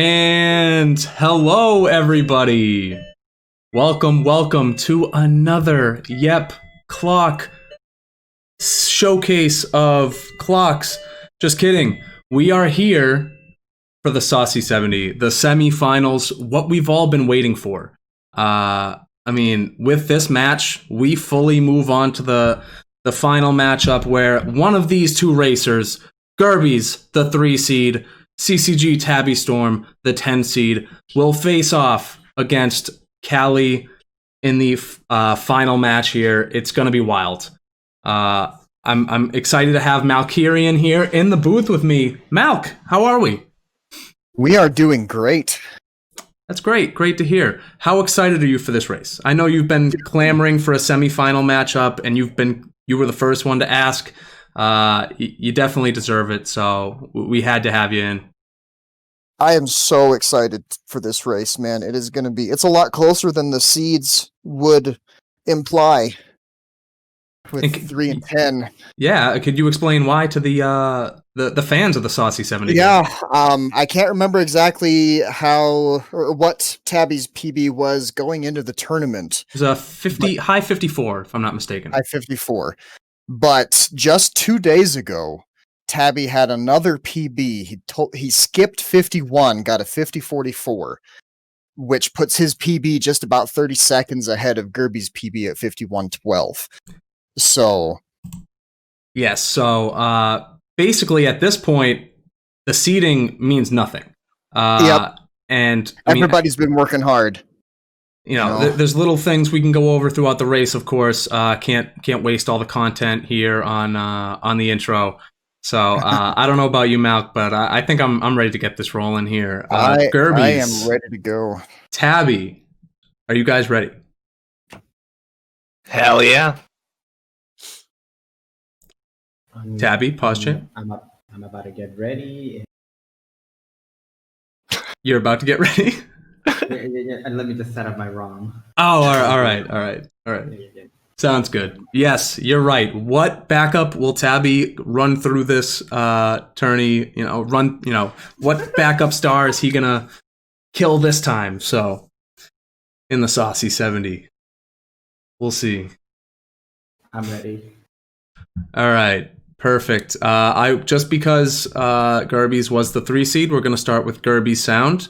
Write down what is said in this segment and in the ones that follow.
And hello, everybody. Welcome to another clock showcase of clocks. Just kidding. We are here for the Saucy 70, the semifinals, what we've all been waiting for. With this match, we fully move on to the final matchup where one of these two racers, Gerbiez, the 3 seed, CCG Tabbyzstorm, the 10 seed, will face off against Callie in the final match here. It's going to be wild. I'm excited to have Malkirian here in the booth with me. Malk, how are we? We are doing great. That's great. Great to hear. How excited are you for this race? I know you've been clamoring for a semifinal matchup, and you were the first one to ask. You definitely deserve it, so we had to have you in. I am so excited for this race, man. It's a lot closer than the seeds would imply with 3 and 10. Yeah, could you explain why to the fans of the Saucy 70? Yeah, I can't remember exactly how or what Tabby's PB was going into the tournament. It was a high 54, if I'm not mistaken. High 54. But just 2 days ago, Tabby had another PB. He skipped 51, got a 50-44, which puts his PB just about 30 seconds ahead of Gerbiez's PB at 51-12. So, yes. So basically, at this point, the seeding means nothing. Yep. And everybody's been working hard. You know, there's little things we can go over throughout the race. Of course, can't waste all the content here on the intro. So I don't know about you, Malk, but I think I'm ready to get this rolling here. Gerbiez, I am ready to go. Tabby, are you guys ready? Hell yeah. Tabby, pause chat. I'm about to get ready. You're about to get ready? And let me just set up my ROM. Oh, all right. Sounds good. Yes, you're right. What backup will Tabby run through this tourney? What backup star is he gonna kill this time? So, in the Saucy 70, we'll see. I'm ready. All right, perfect. Because Gerbiez was the 3 seed, we're gonna start with Gerbiez sound.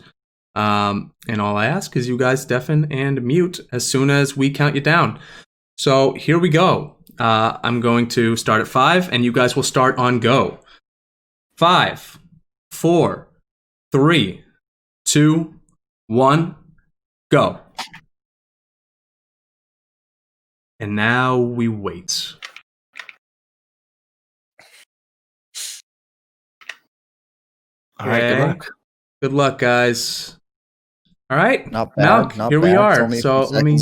And all I ask is you guys deafen and mute as soon as we count you down. So here we go. I'm going to start at 5, and you guys will start on go. 5, 4, 3, 2, 1, go. And now we wait. All right, good luck. Good luck, guys. All right, not bad. Malk, here we are. So let me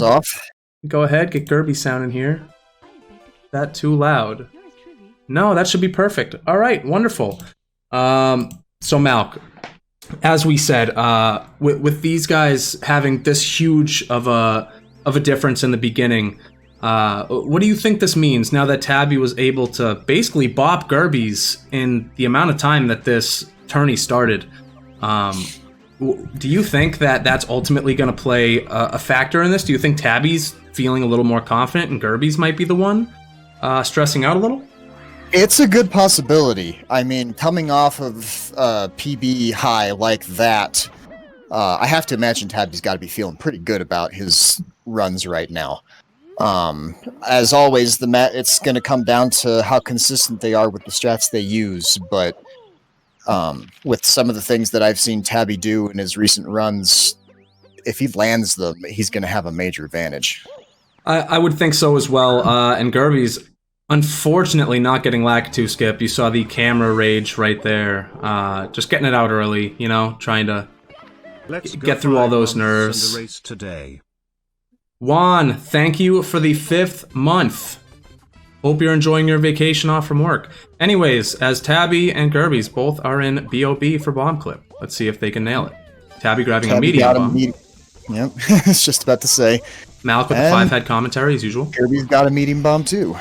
go ahead, get Gerbiez sound in here. Is that too loud? No, that should be perfect. All right, wonderful. So Malk, as we said, with these guys having this huge of a difference in the beginning, what do you think this means now that Tabby was able to basically bop Gerbiez in the amount of time that this tourney started? Do you think that that's ultimately going to play a factor in this? Do you think Tabby's feeling a little more confident and Gerbiez might be the one stressing out a little? It's a good possibility. I mean, coming off of PB high like that, I have to imagine Tabby's got to be feeling pretty good about his runs right now. As always, it's going to come down to how consistent they are with the strats they use, but with some of the things that I've seen Tabby do in his recent runs, if he lands them, he's going to have a major advantage. I would think so as well. And Gerbiez, unfortunately, not getting Lakitu skip. You saw the camera rage right there. Just getting it out early, trying to get through all those nerves. The race today. Juan, thank you for the 5th month. Hope you're enjoying your vacation off from work. Anyways, as Tabby and Gerbiez both are in BOB for bomb clip, let's see if they can nail it. Tabby grabbing a medium bomb. Yep, it's just about to say. Malk with the 5-head commentary as usual. Gerbiez got a medium bomb too.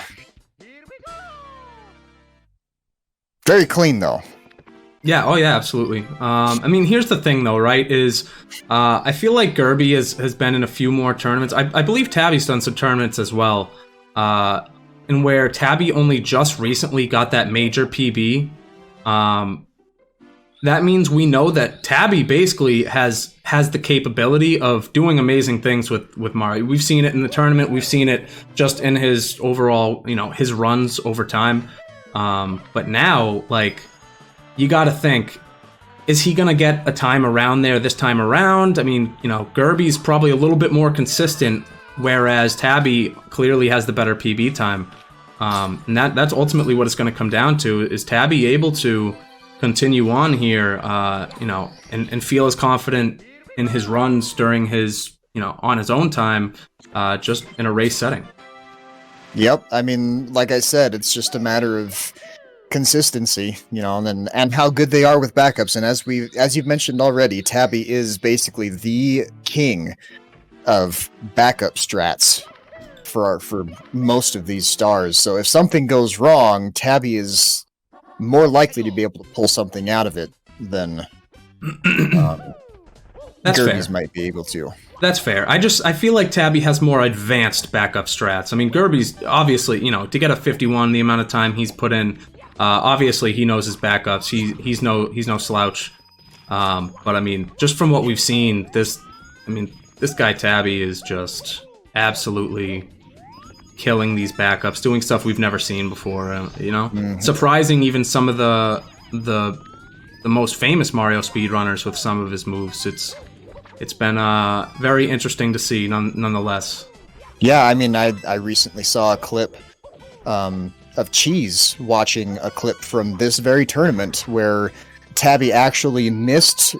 Very clean though. Yeah, oh yeah, absolutely. I mean, here's the thing though, right, is I feel like Gerbiez has been in a few more tournaments. I believe Tabby's done some tournaments as well, and where Tabby only just recently got that major PB. That means we know that Tabby basically has the capability of doing amazing things with Mario. We've seen it in the tournament. We've seen it just in his overall, his runs over time. But now, like, you got to think, is he going to get a time around there this time around? I mean, Gerbiez probably a little bit more consistent, whereas Tabby clearly has the better PB time. And that's ultimately what it's going to come down to. Is Tabby able to continue on here, and feel as confident in his runs during his, on his own time, just in a race setting? Yep. I mean, like I said, it's just a matter of consistency, and how good they are with backups. And as you've mentioned already, Tabby is basically the king of backup strats for most of these stars. So if something goes wrong, Tabby is more likely to be able to pull something out of it than Gerbiez might be able to. That's fair. I feel like Tabby has more advanced backup strats. I mean, Gerbiez, obviously, to get a 51, the amount of time he's put in, obviously he knows his backups. He's no slouch. But I mean, just from what we've seen, this guy Tabby is just absolutely killing these backups, doing stuff we've never seen before. Surprising even some of the most famous Mario speedrunners with some of his moves. It's been very interesting to see, nonetheless. Yeah, I mean, I recently saw a clip of Cheese watching a clip from this very tournament where Tabby actually missed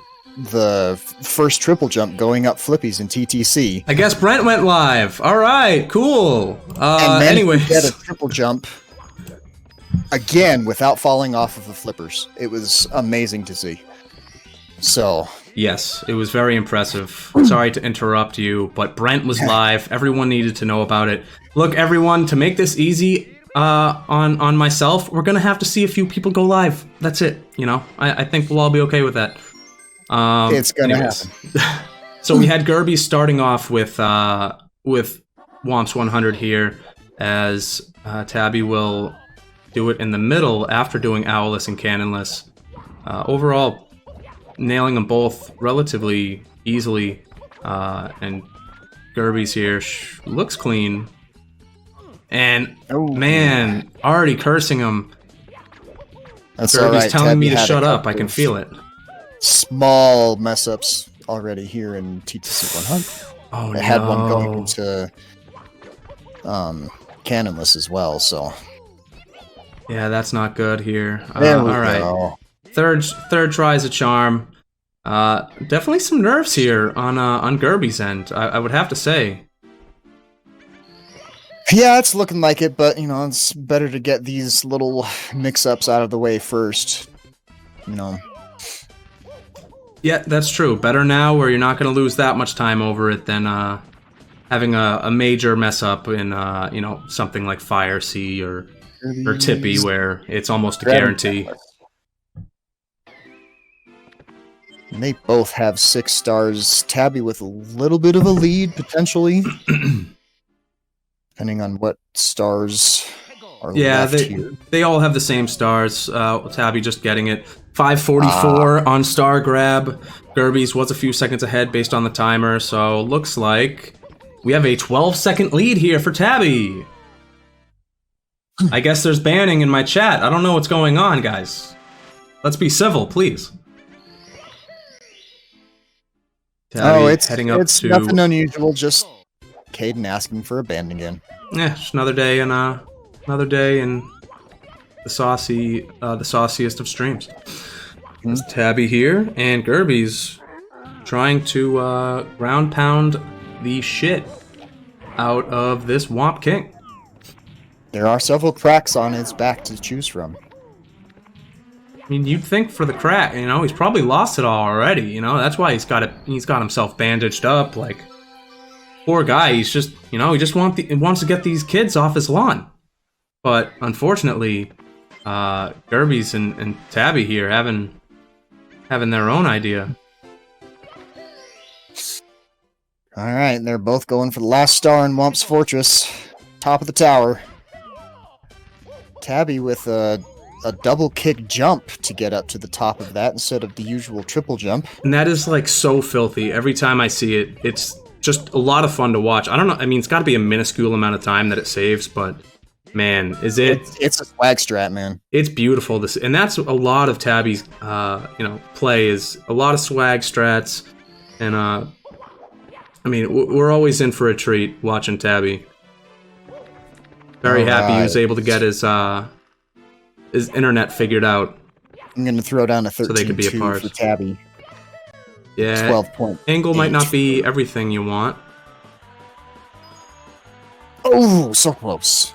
the first triple jump going up flippies in TTC. I guess Brent went live. All right, cool. And then anyways, he did a triple jump again without falling off of the flippers. It was amazing to see. So yes, it was very impressive. Sorry to interrupt you, but Brent was live. Everyone needed to know about it. Look, everyone, to make this easy on myself, we're gonna have to see a few people go live. That's it. I think we'll all be okay with that. It's gonna happen. So we had Gerbiez starting off with Womps 100 here, as Tabby will do it in the middle after doing Owlless and Cannonless. Overall, nailing them both relatively easily, and Gerbiez here looks clean. And man, already cursing him. That's Gerbiez telling me to shut up. I can feel it. Small mess ups already here in TTC 100. Oh, I had one going into Cannonless as well, so yeah, that's not good here. There we all right, go. third try is a charm. Definitely some nerves here on Gerbiez's end, I would have to say. Yeah, it's looking like it, but it's better to get these little mix-ups out of the way first. Yeah, that's true. Better now, where you're not going to lose that much time over it, than having a major mess up in something like Fire Sea or Tippy, where it's almost a guarantee. And they both have 6 stars. Tabby with a little bit of a lead, potentially. Depending on what stars are left here. They all have the same stars. Tabby just getting it. 544 on star grab. Gerbiez was a few seconds ahead based on the timer, so looks like we have a 12-second lead here for Tabby. I guess there's banning in my chat. I don't know what's going on, guys. Let's be civil, please. Tabby it's heading up to nothing unusual, just Caden asking for a ban again. Yeah, just another day in the sauciest of streams. There's Tabby here, and Gerbiez trying to ground pound the shit out of this Womp King. There are several cracks on his back to choose from. I mean, you'd think for the crack, he's probably lost it all already. That's why he's got himself bandaged up. Like, poor guy. He's just, he just wants to get these kids off his lawn. But unfortunately, Gerbiez and Tabby here having having their own idea. All right, they're both going for the last star in Wump's Fortress. Top of the tower. Tabby with a double kick jump to get up to the top of that instead of the usual triple jump. And that is like so filthy. Every time I see it, it's just a lot of fun to watch. I don't know. I mean, it's got to be a minuscule amount of time that it saves, but man, is it? It's a swag strat, man. It's beautiful. And that's a lot of Tabby's, play is a lot of swag strats, and I mean, we're always in for a treat watching Tabby. Very happy he was able to get his internet figured out. I'm going to throw down a 13-2 so they could be a part. for Tabby. Yeah, 12 point. Angle might not be everything you want. Oh, so close.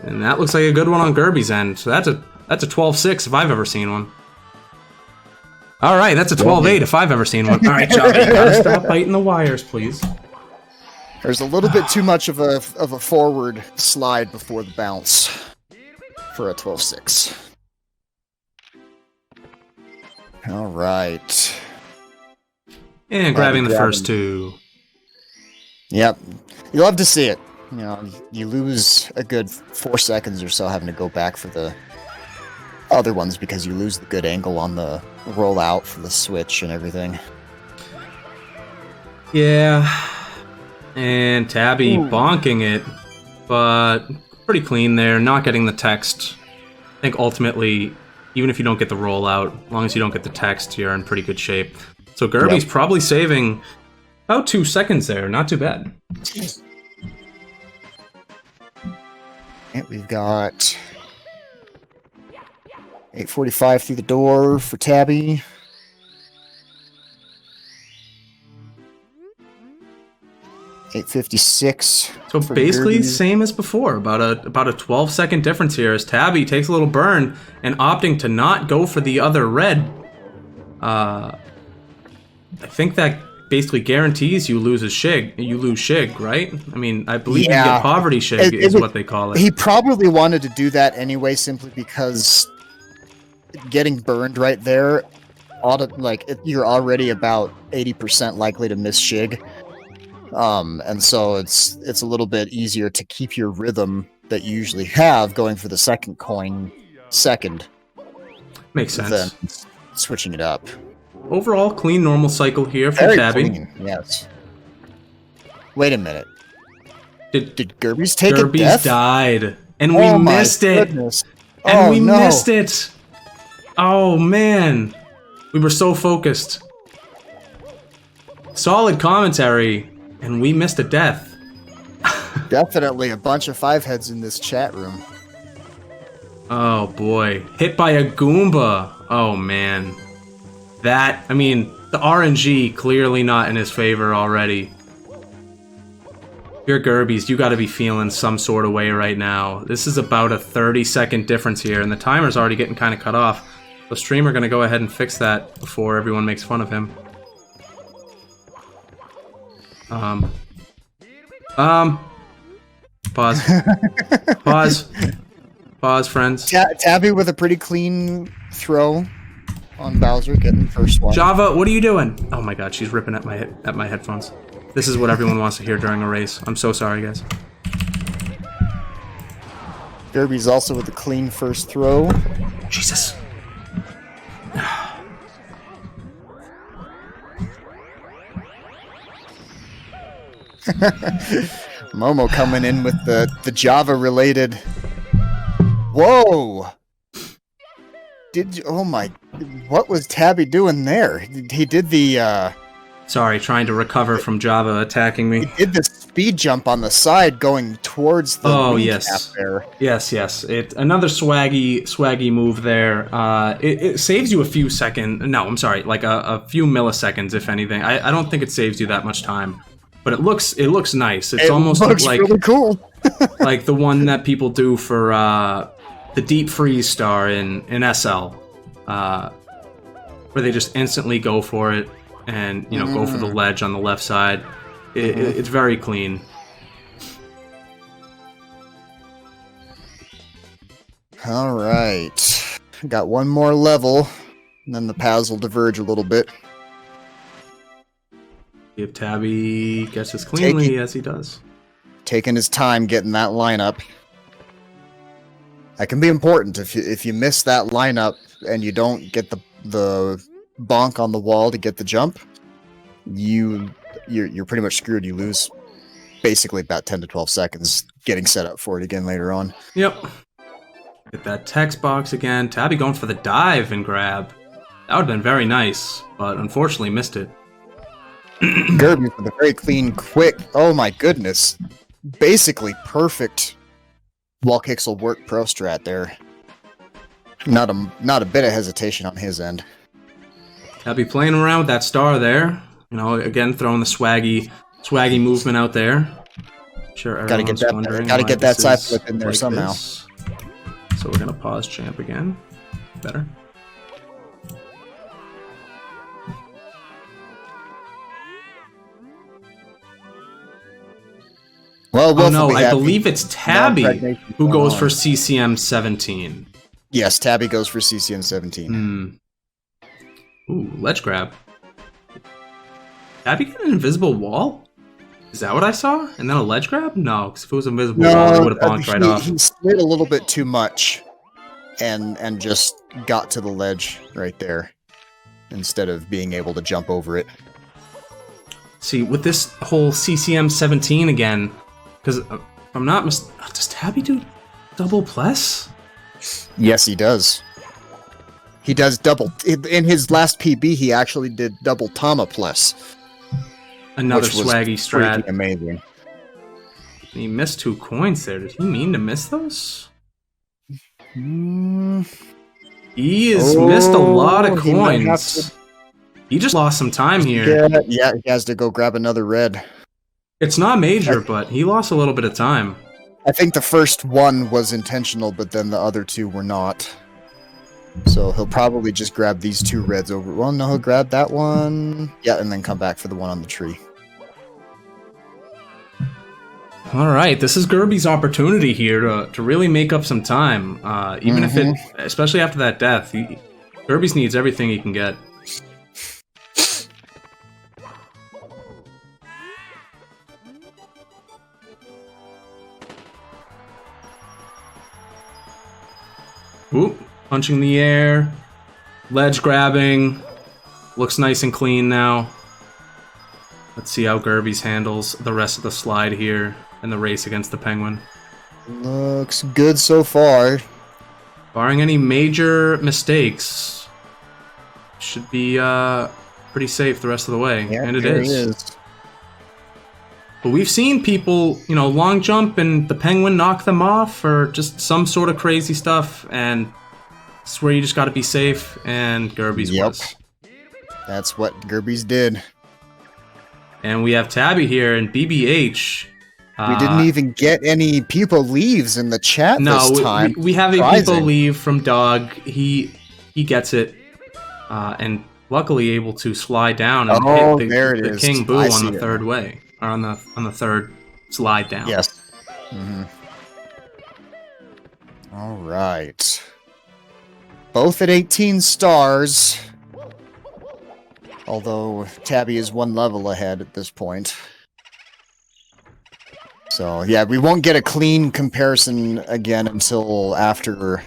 And that looks like a good one on Gerbiez' end. So that's a 12-6 if I've ever seen one. All right, that's a 12-8 if I've ever seen one. All right, Johnny, gotta stop biting the wires, please. There's a little bit too much of a forward slide before the bounce for a 12-6. All right. And grabbing the first two. Yep. You love to see it. You know, you lose a good 4 seconds or so having to go back for the other ones because you lose the good angle on the rollout for the switch and everything. Yeah. And Tabby bonking it, but pretty clean there, not getting the text. I think ultimately, even if you don't get the rollout, as long as you don't get the text, you're in pretty good shape. So Gerbiez probably saving about 2 seconds there, not too bad. And we've got 8:45 through the door for Tabby. $8.56. So basically, same as before. About a 12-second difference here as Tabby takes a little burn and opting to not go for the other red. I think that basically guarantees you lose a shig. You lose shig, right? I mean, I believe you get poverty shig is what they call it. He probably wanted to do that anyway, simply because getting burned right there, you're already about 80% likely to miss shig. And so it's a little bit easier to keep your rhythm that you usually have going for the second coin second. Makes sense. Than switching it up. Overall, clean normal cycle here for Very Tabby. clean, yes. Wait a minute. Did Gerbiez take a Gerbiez death? died, and we missed it. And we missed it. Oh man, we were so focused. Solid commentary, and we missed a death. Definitely a bunch of 5-heads in this chat room. Oh boy, hit by a Goomba. Oh man. That, I mean, the RNG clearly not in his favor already. You're Gerbiez, you gotta be feeling some sort of way right now. This is about a 30-second difference here, and the timer's already getting kind of cut off. The streamer gonna go ahead and fix that before everyone makes fun of him. Pause. Pause. Pause, friends. Tabby with a pretty clean throw on Bowser, getting the first one. Java, what are you doing? Oh my god, she's ripping at my headphones. This is what everyone wants to hear during a race. I'm so sorry, guys. Gerbiez also with a clean first throw. Jesus. Momo coming in with the Java-related. Whoa! Oh my, what was Tabby doing there? He did the, Sorry, trying to recover from Java attacking me. He did the speed jump on the side going towards the cap there. Yes. Another swaggy move there. It saves you a few seconds. No, I'm sorry, like a few milliseconds, if anything. I don't think it saves you that much time. But it looks nice. It almost looks like really cool. like the one that people do for the deep freeze star in SL, where they just instantly go for it and go for the ledge on the left side. It's very clean. All right, got one more level And then the paths will diverge a little bit. If Tabby gets this cleanly, as he does. Taking his time getting that lineup. That can be important. If you miss that lineup and you don't get the bonk on the wall to get the jump, you're pretty much screwed. You lose basically about 10 to 12 seconds getting set up for it again later on. Yep. Get that text box again. Tabby going for the dive and grab. That would have been very nice, but unfortunately missed it. Gerbiez with a very clean, quick, oh my goodness, basically perfect wall kicks will work pro strat there. Not a bit of hesitation on his end. Tabby playing around with that star there. You know, again throwing the swaggy movement out there. Sure, Gotta get that side flip in there like somehow. This. So we're gonna pause champ again. Better. Well, oh no, I believe it's Tabby who goes for CCM 17. Yes, Tabby goes for CCM 17. Ooh, ledge grab. Tabby got an invisible wall? Is that what I saw? And then a ledge grab? No, because if it was an invisible wall, he would have bonked right off. He slid a little bit too much and just got to the ledge right there instead of being able to jump over it. See, with this whole CCM 17 again, because if I'm not does Tabby do double plus? Yes, he does. He does double. In his last PB, he actually did double Tama plus. Another swaggy strat. Amazing. He missed 2 coins there. Did he mean to miss those? He has missed a lot of coins. He just lost some time here. Yeah, he has to go grab another red. It's not major, but he lost a little bit of time. I think the first one was intentional, but then the other 2 were not. So he'll probably just grab these 2 reds over. Well, no, he'll grab that one. Yeah, and then come back for the one on the tree. All right, this is Gerbiez's opportunity here to really make up some time. Even if it, especially after that death, Gerbiez needs everything he can get. Oop, punching the air, ledge grabbing, looks nice and clean now. Let's see how Gerbiez handles the rest of the slide here and the race against the penguin. Looks good so far. Barring any major mistakes, should be pretty safe the rest of the way, Yeah, and it is. He is. But we've seen people, you know, long jump and the penguin knock them off, or just some sort of crazy stuff, and it's where you just got to be safe. And Gerbiez was. That's what Gerbiez did. And we have Tabby here and BBH. We didn't even get any people leaves in the chat this time. We have a people leave from Dog. He gets it, and luckily able to slide down and hit the King Boo on the third way, or on the third slide down. Yes. All right. Both at 18 stars. Although Tabby is 1 level ahead at this point. So, yeah, we won't get a clean comparison again until after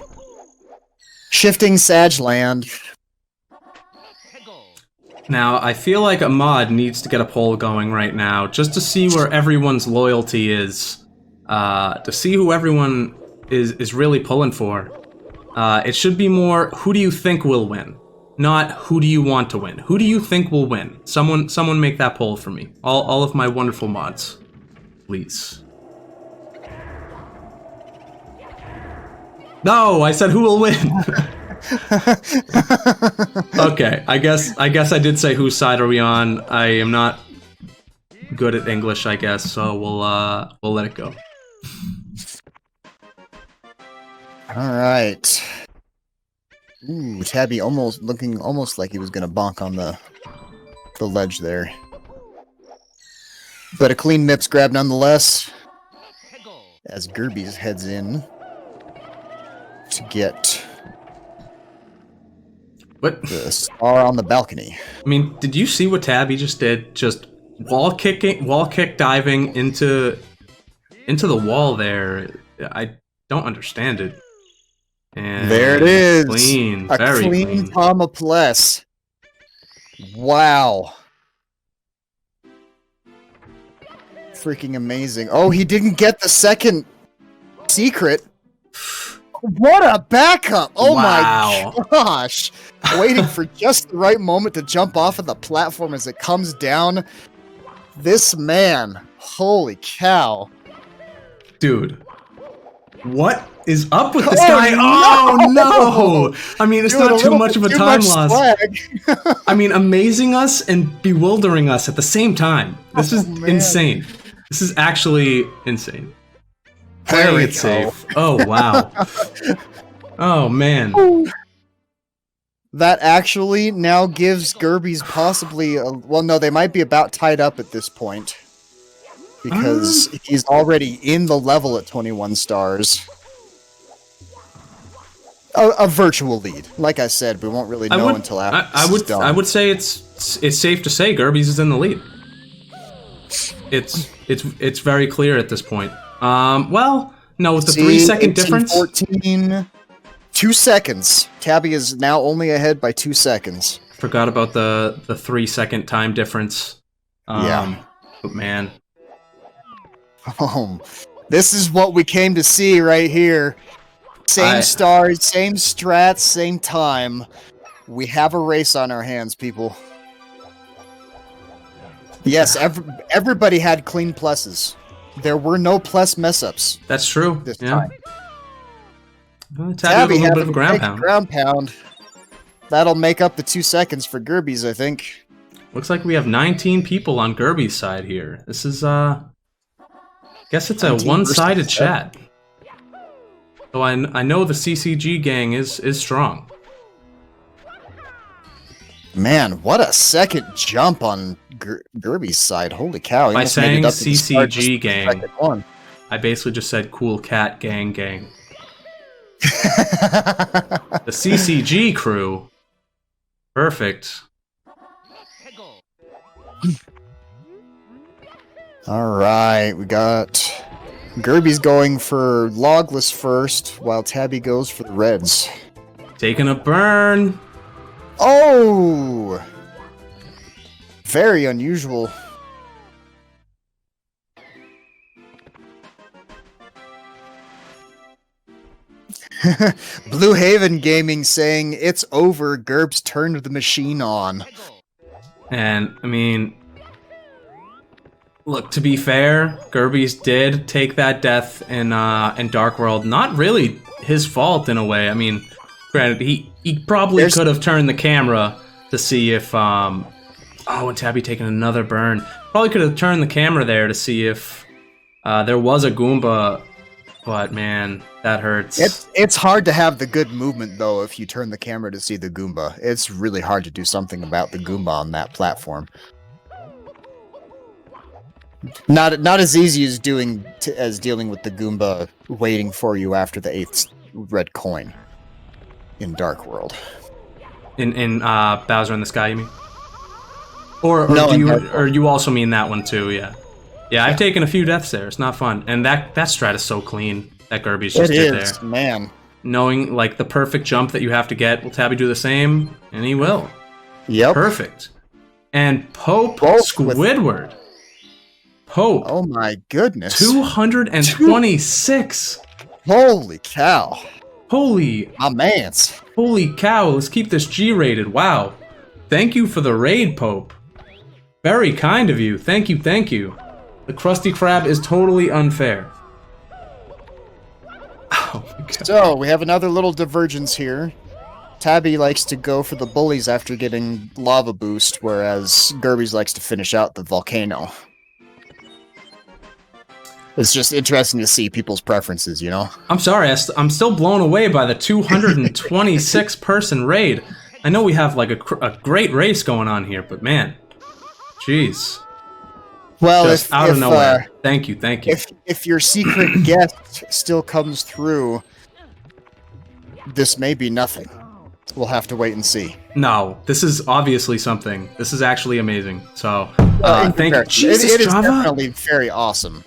shifting Sag Land. Now, I feel like a mod needs to get a poll going right now, just to see where everyone's loyalty is, to see who everyone is really pulling for. It should be more, who do you think will win? Not who do you want to win. Who do you think will win? Someone make that poll for me. All of my wonderful mods. Please. No, I said who will win. Okay, I guess I did say whose side are we on. I am not good at English, I guess, so we'll let it go. All right. Ooh, Tabby looking almost like he was gonna bonk on the ledge there. But a clean Mips grab nonetheless. As Gerbiez heads in to get What? The star on the balcony. I mean, did you see what Tabby just did? Just wall kick diving into the wall there. I don't understand it. And There it is. Clean. A Very clean Tomopless. Wow. Freaking amazing. Oh, he didn't get the second secret. What a backup! Oh Wow. my gosh! Waiting for just the right moment to jump off of the platform as it comes down. This man, holy cow. Dude. What is up with this Oh, guy? no! Oh no! I mean, it's Doing not too little much of a bit too time much loss. swag. I mean, amazing us and bewildering us at the same time. This is man. insane. This is actually insane. There Playing we it go. safe. Oh wow. Oh man. That actually now gives Gerbiez possibly well, no, they might be about tied up at this point. Because he's already in the level at 21 stars. A virtual lead. Like I said, we won't really know until after this is done. I would say it's safe to say Gerbiez is in the lead. It's very clear at this point. Well, no, with the 3-second difference. 14, 2 seconds. Tabby is now only ahead by 2 seconds. Forgot about the 3-second time difference. Yeah. But man. This is what we came to see right here. Same stars, same strats, same time. We have a race on our hands, people. Yes, everybody had clean pluses. There were no plus mess-ups. That's true. This yeah. time. Well, Tabby had a little bit of a ground pound. That'll make up the 2 seconds for Gerbiez, I think. Looks like we have 19 people on Gerbiez' side here. This is, guess it's a one-sided chat. So I know the CCG gang is strong. Man, what a second jump on Gerbiez' side. Holy cow. By saying CCG gang, I basically just said cool cat gang. The CCG crew. Perfect. Alright, we got Gerbiez going for logless first, while Tabby goes for the reds. Taking a burn. Oh! Very unusual. Blue Haven Gaming saying, it's over, Gerbs turned the machine on. And, I mean, look, to be fair, Gerbiez did take that death in Dark World. Not really his fault in a way. I mean, granted, he probably could have turned the camera to see if, oh, and Tabby taking another burn. Probably could have turned the camera there to see if there was a Goomba, but man, that hurts. It's hard to have the good movement, though, if you turn the camera to see the Goomba. It's really hard to do something about the Goomba on that platform. Not as easy as dealing with the Goomba waiting for you after the 8th red coin in Dark World. In Bowser in the Sky, you mean? Or no, you also mean that one too? Yeah. Yeah, I've taken a few deaths there. It's not fun, and that strat is so clean that Gerbiez just did there. Man. Knowing like the perfect jump that you have to get, will Tabby do the same? And he will. Yep. Perfect. And Pope Squidward. Pope. Oh my goodness. 226. Holy cow. Holy. My mans. Holy cow. Let's keep this G-rated. Wow. Thank you for the raid, Pope. Very kind of you. Thank you, thank you. The Krusty Krab is totally unfair. Oh my God. So, we have another little divergence here. Tabby likes to go for the bullies after getting lava boost, whereas Gerbiez likes to finish out the volcano. It's just interesting to see people's preferences, you know? I'm sorry, I'm still blown away by the 226 person raid. I know we have like a great race going on here, but man, jeez. Well, just out of nowhere. Thank you, thank you. If your secret guest still comes through, this may be nothing. We'll have to wait and see. No, this is obviously something. This is actually amazing. So, thank you. It Jesus, is Java. definitely very awesome.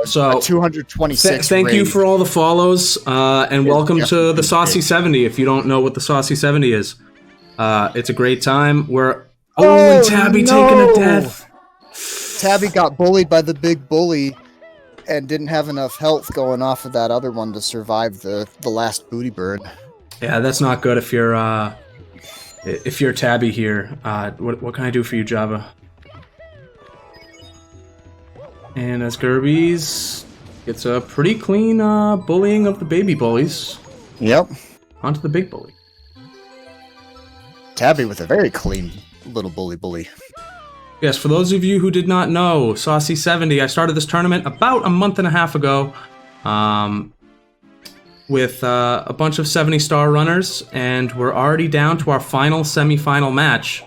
So 226. thank you raid. for all the follows, and welcome to the definitely Saucy big. 70. If you don't know what the Saucy 70 is, it's a great time. And Tabby taking a death. Tabby got bullied by the big bully and didn't have enough health going off of that other one to survive the last booty bird. Yeah, that's not good if you're Tabby here. What can I do for you, Java? And as Gerbiez gets a pretty clean bullying of the baby bullies. Yep. Onto the big bully. Tabby with a very clean little bully. Yes, for those of you who did not know, Saucy 70, I started this tournament about a month and a half ago with a bunch of 70-star runners, and we're already down to our final semi-final match.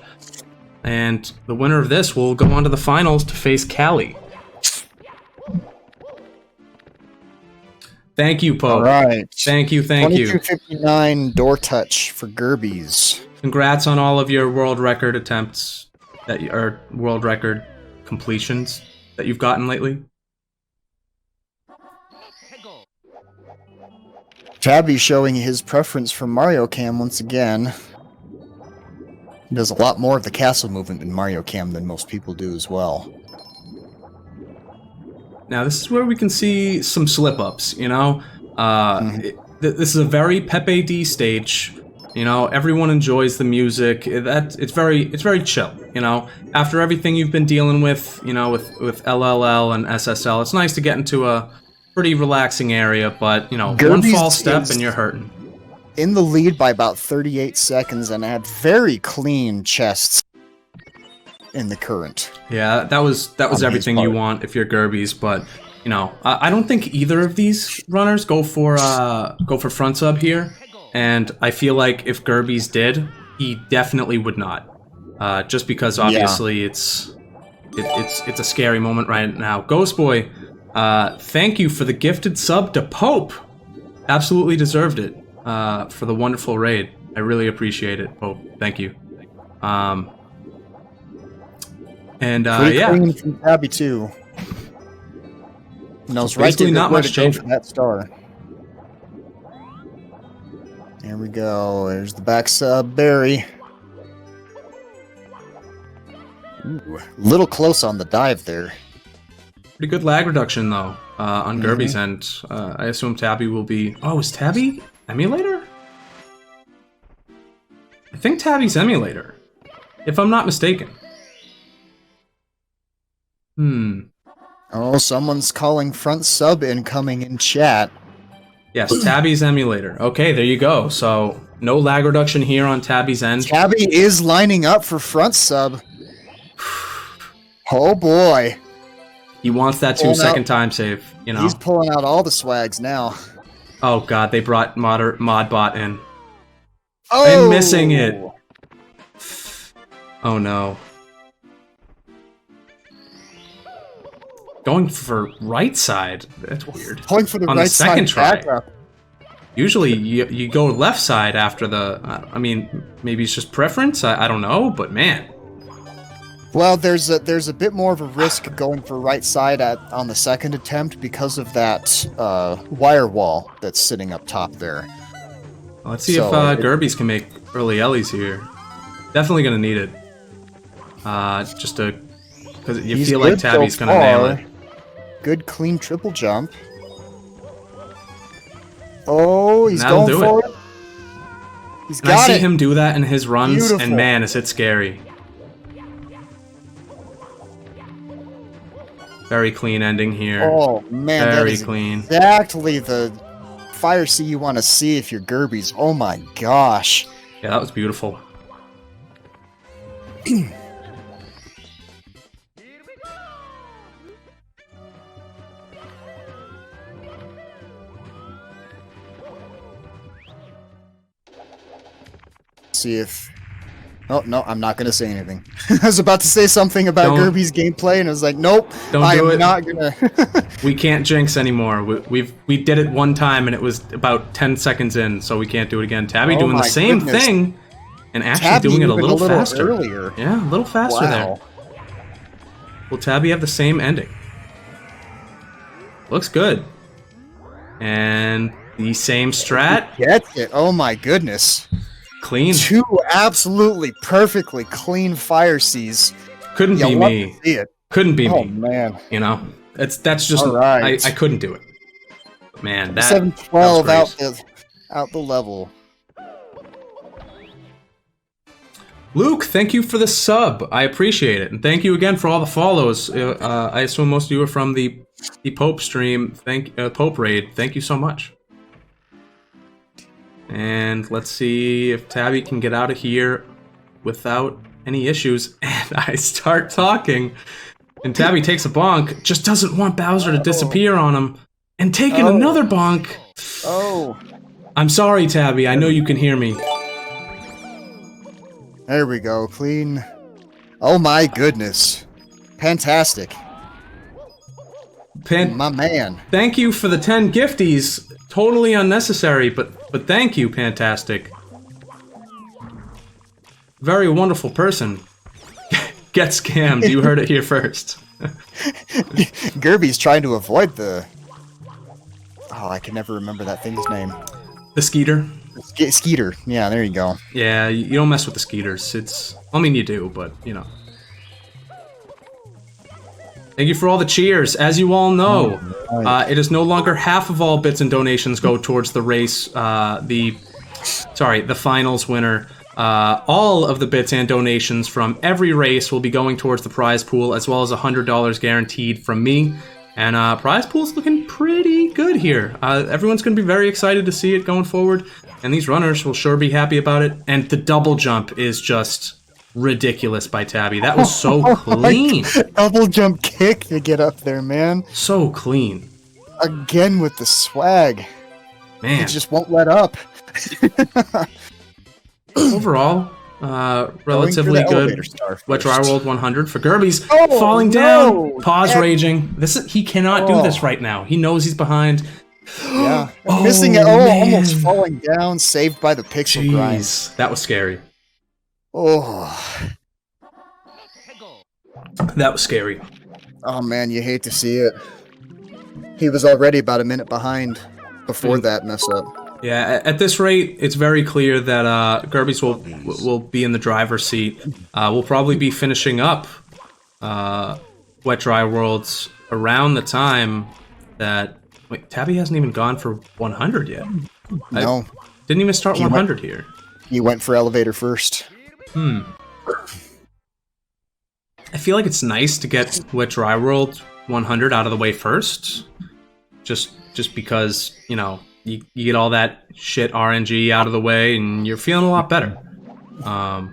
And the winner of this will go on to the finals to face Callie. Thank you, Pope. All right. Thank you. 2259 door touch for Gerbiez. Congrats on all of your world record attempts or world record completions that you've gotten lately. Tabby showing his preference for Mario Cam once again. He does a lot more of the castle movement in Mario Cam than most people do as well. Now, this is where we can see some slip-ups, you know? This is a very Pepe D stage. You know, everyone enjoys the music. It's very chill, you know? After everything you've been dealing with, you know, with LLL and SSL, it's nice to get into a pretty relaxing area, but, you know, one false step and you're hurting. In the lead by about 38 seconds and had very clean chests in the current. Yeah, that was everything you want if you're Gerbiez, but you know, I don't think either of these runners go for front sub here, and I feel like if Gerbiez did, he definitely would not, just because obviously it's a scary moment right now. Ghost Boy, thank you for the gifted sub to Pope. Absolutely deserved it for the wonderful raid. I really appreciate it, Pope. Thank you. And pretty yeah, clean from Tabby too. Knows right basically not much change for that star. There we go. There's the back sub, Barry. Ooh, little close on the dive there. pretty good lag reduction though on Gerbiez end. I assume Tabby will be. Oh, is Tabby emulator? I think Tabby's emulator, if I'm not mistaken. Oh, someone's calling front sub incoming in chat. Yes, Tabby's emulator. Okay, there you go. So no lag reduction here on Tabby's end. Tabby is lining up for front sub. Oh boy. He wants that 2-second time save, you know. He's pulling out all the swags now. Oh god, they brought Modbot in. Oh! I'm missing it. Oh no. Going for right side. That's weird. Going for the on right the second side try. Usually you go left side after the. I mean, maybe it's just preference. I don't know, but man. Well, there's a bit more of a risk going for right side on the second attempt because of that wire wall that's sitting up top there. Let's see if Gerbiez can make early Ellies here. Definitely gonna need it. Just to because you feel like Tabby's gonna nail it. Good clean triple jump. Oh, he's That'll going for it. He's got it. I see him do that in his runs, Beautiful. and man, is it scary. Very clean ending here. Oh man, very that is clean. Exactly the fire sea you want to see if you're Gerbiez. Oh my gosh. Yeah, that was beautiful. See if Oh, no, I'm not going to say anything. I was about to say something about Gerbiez gameplay, and I was like, nope, I'm not going to. We can't jinx anymore. We did it one time, and it was about 10 seconds in, so we can't do it again. Tabby doing the same thing, and actually Tabby doing it a little faster. Earlier. Yeah, a little faster there. Will Tabby have the same ending? Looks good. And the same strat. Gets it. Oh my goodness. Clean. 2 absolutely perfectly clean fire Cs. Couldn't be me. Couldn't be me. Oh man. You know, that's just I couldn't do it. Man, that 712 out the level. Luke, thank you for the sub. I appreciate it, and thank you again for all the follows. I assume most of you are from the Pope stream. Pope raid. Thank you so much. And let's see if Tabby can get out of here without any issues. And I start talking, and Tabby takes a bonk. Just doesn't want Bowser to disappear on him, and taking another bonk. Oh. I'm sorry, Tabby. I know you can hear me. There we go, clean. Oh my goodness. Fantastic. My man. Thank you for the 10 gifties. Totally unnecessary, but thank you, Fantastic. Very wonderful person. Get scammed. You heard it here first. Gerbiez trying to avoid the... Oh, I can never remember that thing's name. The Skeeter. Skeeter. Yeah, there you go. Yeah, you don't mess with the Skeeters. It's... I mean, you do, but, you know. Thank you for all the cheers. As you all know, it is no longer half of all bits and donations go towards the race, the finals winner. All of the bits and donations from every race will be going towards the prize pool, as well as $100 guaranteed from me. And prize pool's looking pretty good here. Everyone's going to be very excited to see it going forward, and these runners will sure be happy about it. And the double jump is just ridiculous by Tabby. That was so clean. Double jump kick to get up there, man. So clean. Again with the swag. Man. He just won't let up. Overall, relatively good. Wet Dry World 100 for Gerbiez. Oh, falling down. Pause raging. He cannot do this right now. He knows he's behind. Yeah. Missing it. Almost falling down. Saved by the pixel grind. That was scary. Oh. That was scary. Oh man, you hate to see it. He was already about a minute behind before that mess up. Yeah, at this rate, it's very clear that Gerbiez will be in the driver's seat. We'll probably be finishing up Wet Dry Worlds around the time that... Wait, Tabby hasn't even gone for 100 yet. No. Didn't even start 100 here. He went for elevator first. I feel like it's nice to get Wet Dry World 100 out of the way first. Just because, you know, you get all that shit RNG out of the way and you're feeling a lot better. But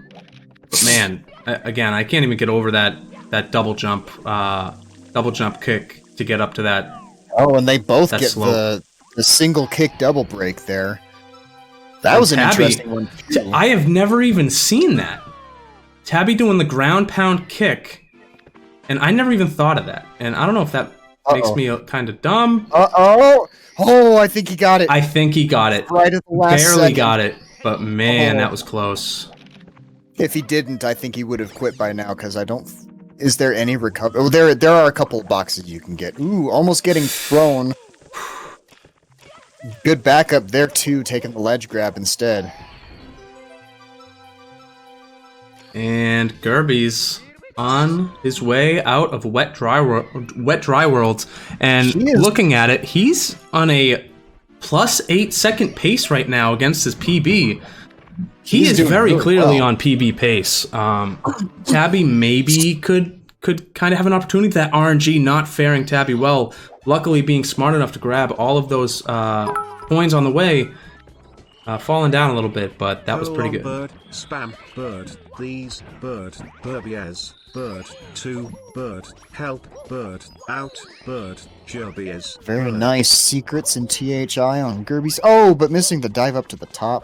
man, again, I can't even get over that double jump kick to get up to that. Oh, and they both get slope. the single kick double break there. That was an interesting one too. I have never even seen that. Tabby doing the ground pound kick, and I never even thought of that. And I don't know if that makes me kind of dumb. Oh, I think he got it. I think he got it. Right at the last Barely second. got it, but man, that was close. If he didn't, I think he would have quit by now, because I don't... Is there any recovery? Oh, there are a couple of boxes you can get. Ooh, almost getting thrown. Good backup there, too, taking the ledge grab instead. And Gerbiez on his way out of Wet Dry Worlds, and looking at it, he's on a +8 second pace right now against his PB. He is very really clearly well. on PB pace. Tabby maybe could kind of have an opportunity. That RNG not faring Tabby well. Luckily, being smart enough to grab all of those coins on the way, falling down a little bit, but that was pretty good. Bird, spam, bird, these, bird, Gerbiez, bird, 2, bird, help, bird, out, bird, Gerbiez. Very nice secrets in THI on Gerbiez. Oh, but missing the dive up to the top.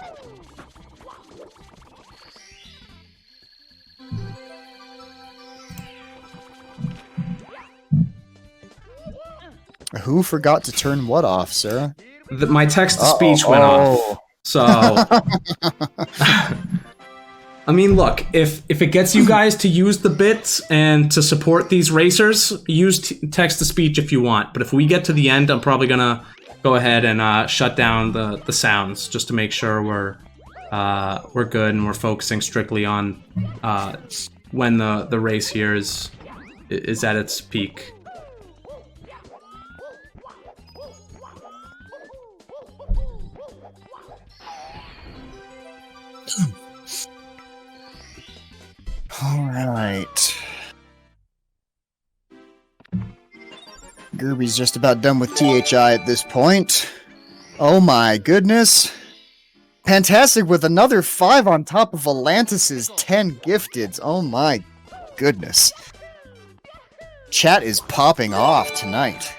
who forgot to turn what off, Sarah? My text-to-speech went off. So, I mean, look, if it gets you guys to use the bits and to support these racers, use text-to-speech if you want. But if we get to the end, I'm probably gonna go ahead and shut down the sounds just to make sure we're good and we're focusing strictly on when the race here is at its peak. All right. Gerbiez just about done with THI at this point. Oh my goodness. Fantastic with another 5 on top of Atlantis' 10 gifteds. Oh my goodness. Chat is popping off tonight.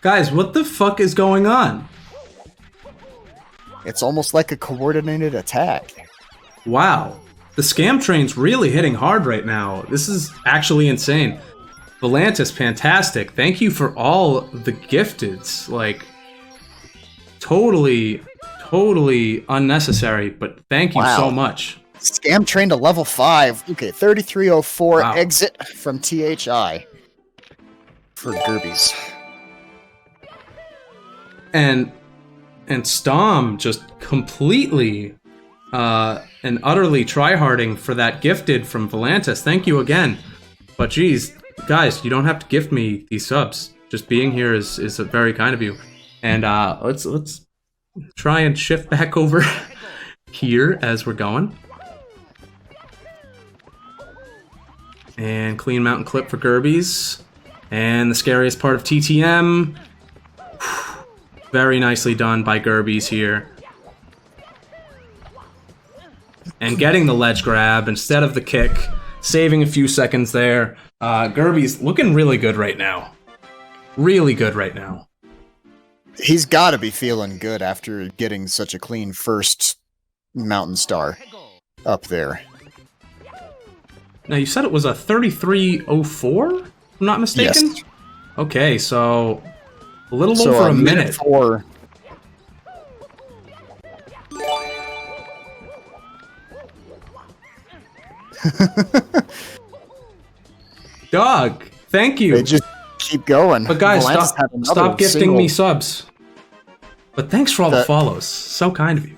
Guys, what the fuck is going on? It's almost like a coordinated attack. Wow. The scam train's really hitting hard right now. This is actually insane. Volantis, fantastic. Thank you for all the gifteds. Like, totally unnecessary, but thank you so much. Scam train to level 5. Okay, 3304 Wow. exit from THI for Gerbiez. And Stom just completely and utterly tryharding for that gifted from Volantis. Thank you again. But geez, guys, you don't have to gift me these subs. Just being here is very kind of you. And let's try and shift back over here as we're going. And clean mountain clip for Gerbiez. And the scariest part of TTM. Very nicely done by Gerbiez here. And getting the ledge grab instead of the kick. Saving a few seconds there. Gerbiez looking really good right now. Really good right now. He's got to be feeling good after getting such a clean first mountain star up there. Now, you said it was a 3304? If I'm not mistaken? Yes. Okay, so a little over a minute. For Dog, thank you. they just keep going. But guys, Volantis had another stop gifting single- me subs. But thanks for all the follows. So kind of you.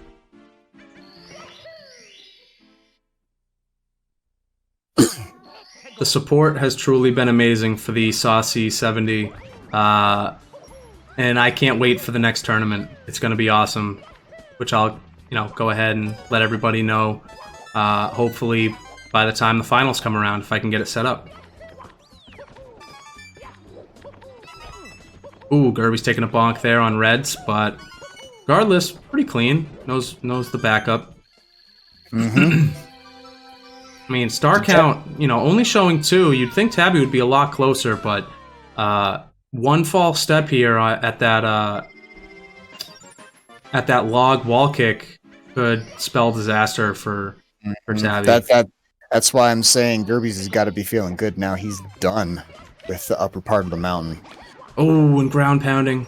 The support has truly been amazing for the Saucy 70. And I can't wait for the next tournament. It's going to be awesome. Which I'll, go ahead and let everybody know. Hopefully by the time the finals come around, if I can get it set up. Ooh, Gerbiez taking a bonk there on reds, but regardless, pretty clean. Knows the backup. Mm-hmm. I mean, star count, only showing 2. You'd think Tabby would be a lot closer, but one false step here at that log wall kick could spell disaster for Tabby. That's why I'm saying Gerbiez has got to be feeling good now. He's done with the upper part of the mountain. Oh, and ground pounding.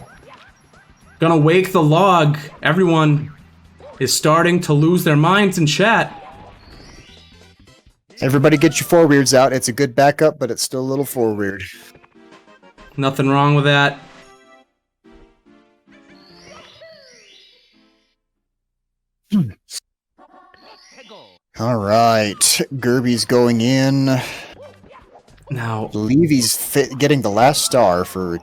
Gonna wake the log. Everyone is starting to lose their minds in chat. Everybody get your forwards out. It's a good backup, but it's still a little forward. Nothing wrong with that. All right, Gerbiez going in. Now, I believe he's getting the last star for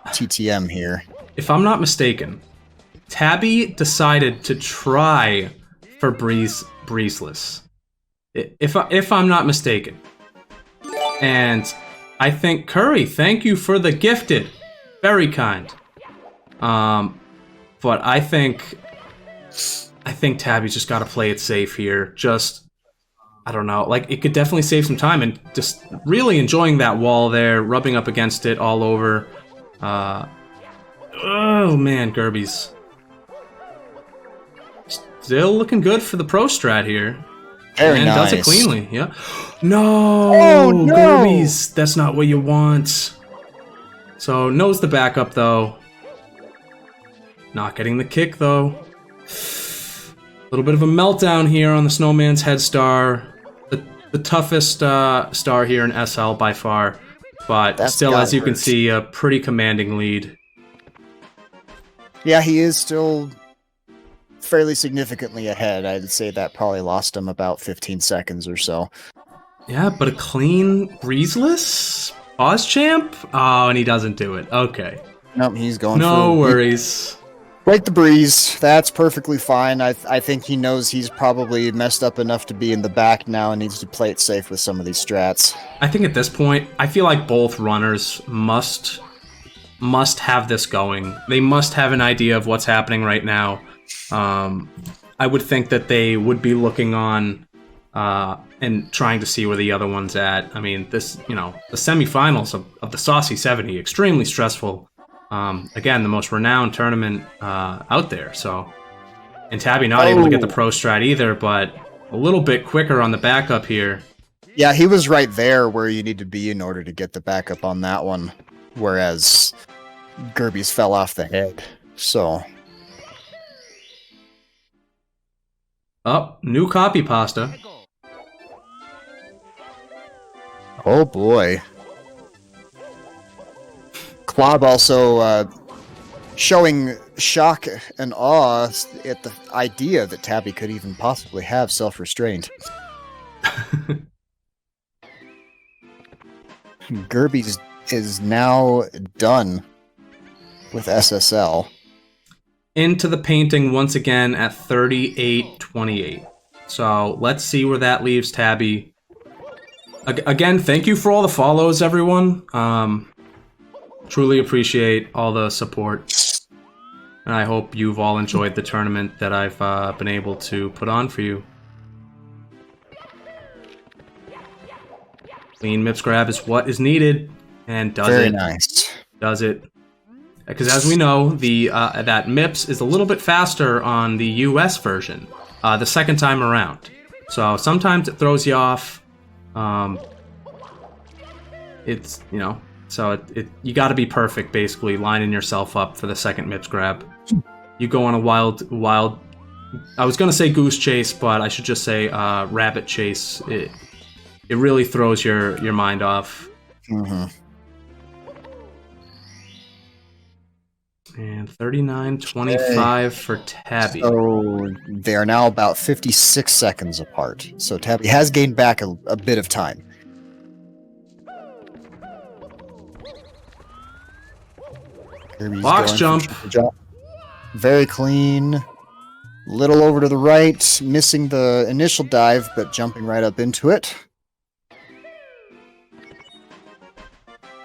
TTM here. if I'm not mistaken, Tabby decided to try for Breezeless. If I'm not mistaken. And I think Curry, thank you for the gifted. Very kind. But I think Tabby's just got to play it safe here. I don't know. Like, it could definitely save some time, and just really enjoying that wall there, rubbing up against it all over. Oh man, Gerbiez. Still looking good for the pro strat here. Very and nice. does it cleanly, yeah. No! Oh, no! Gerbiez, that's not what you want. So knows the backup though. Not getting the kick though. A little bit of a meltdown here on the Snowman's head star. The toughest star here in SL by far. But That's still, gotta as you can hurt. see, a pretty commanding lead. Yeah, he is still fairly significantly ahead. I'd say that probably lost him about 15 seconds or so. Yeah, but a clean breezeless pause champ? Oh, and he doesn't do it. Okay. Nope, he's going No for worries. break the breeze. That's perfectly fine. I think he knows he's probably messed up enough to be in the back now and needs to play it safe with some of these strats. I think at this point, I feel like both runners must have this going. They must have an idea of what's happening right now. I would think that they would be looking on and trying to see where the other one's at. I mean, this, the semifinals of the Saucy 70, extremely stressful. Again, the most renowned tournament out there. So, and Tabby not able to get the pro strat either, but a little bit quicker on the backup here. Yeah, he was right there where you need to be in order to get the backup on that one, whereas Gerbiez fell off the head. So, Oh, new copy pasta. oh boy. Klob also showing shock and awe at the idea that Tabby could even possibly have self-restraint. Gerbiez is now done with SSL. Into the painting once again at 38-28. So let's see where that leaves Tabby. Again, thank you for all the follows, everyone. Truly appreciate all the support. And I hope you've all enjoyed the tournament that I've been able to put on for you. Clean MIPS grab is what is needed, and does Very it. nice. Does it. Because as we know, the that MIPS is a little bit faster on the US version, the second time around. So sometimes it throws you off. It's, so you got to be perfect, basically, lining yourself up for the second MIPS grab. You go on a wild, I was going to say goose chase, but I should just say rabbit chase. It really throws your mind off. Mm-hmm. And 39-25 for Tabby. So they are now about 56 seconds apart. So Tabby has gained back a bit of time. Gerbiez Box going jump. for jump. Very clean. Little over to the right, missing the initial dive, but jumping right up into it.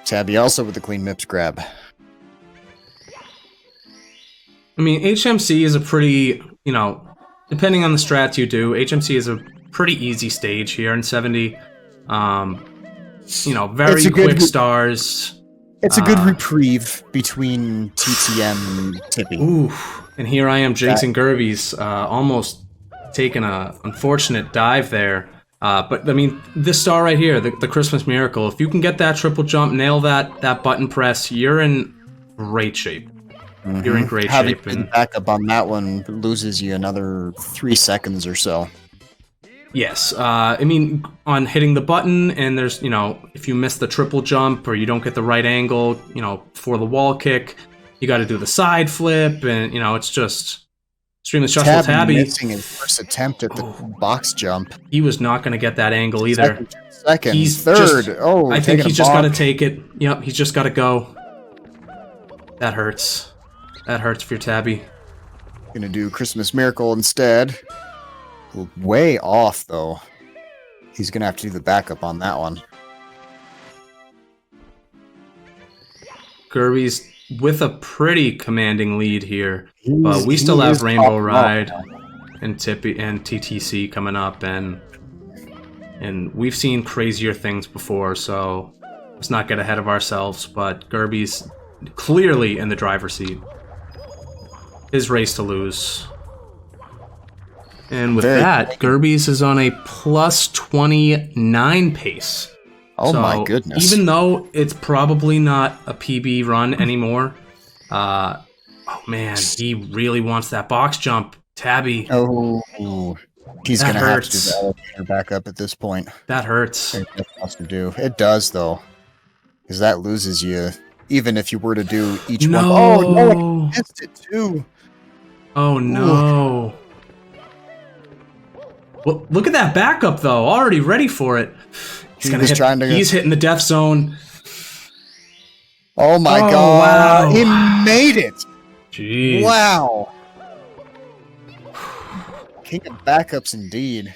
Tabby also with the clean MIPS grab. I mean, HMC is a pretty, depending on the strats you do, HMC is a pretty easy stage here in 70. Very quick stars. It's a good reprieve between TTM and Tippy. Ooh, and here I am jinxing Gerbiez, almost taking a unfortunate dive there. But I mean, this star right here, the Christmas Miracle, if you can get that triple jump, nail that button press, you're in great shape. Mm-hmm. You're in great Having shape. been And back up on that one loses you another 3 seconds or so. yes, I mean, on hitting the button, and there's, if you miss the triple jump or you don't get the right angle, for the wall kick, you got to do the side flip, and, it's just extremely stressful. Tabby missing his first attempt at the box jump. He was not going to get that angle either. Second, He's third. just- Oh, I think taking he's a just got to bonk. take it. Yep, he's just got to go. That hurts. That hurts for your Tabby. Gonna do Christmas Miracle instead. Way off, though. He's gonna have to do the backup on that one. Gerbiez with a pretty commanding lead here. But we still He have is Rainbow up. Ride and Tippy and TTC coming up, and we've seen crazier things before, so let's not get ahead of ourselves. But Gerbiez clearly in the driver's seat. His race to lose. And with Very that, Gerbiez is on a plus 29 pace. Oh So, my goodness. even though it's probably not a PB run anymore, oh man, he really wants that box jump. Tabby. Oh, he's That gonna have to do hurts. the elevator back up at this point. That hurts. It has to do. It does though, because that loses you. Even if you were to do each one. Oh no! I missed it too. Oh no. Well, look at that backup though. Already ready for it. He's gonna hit. He's hitting the death zone. Oh my Wow. god! He made it. Jeez. Wow. King of backups indeed.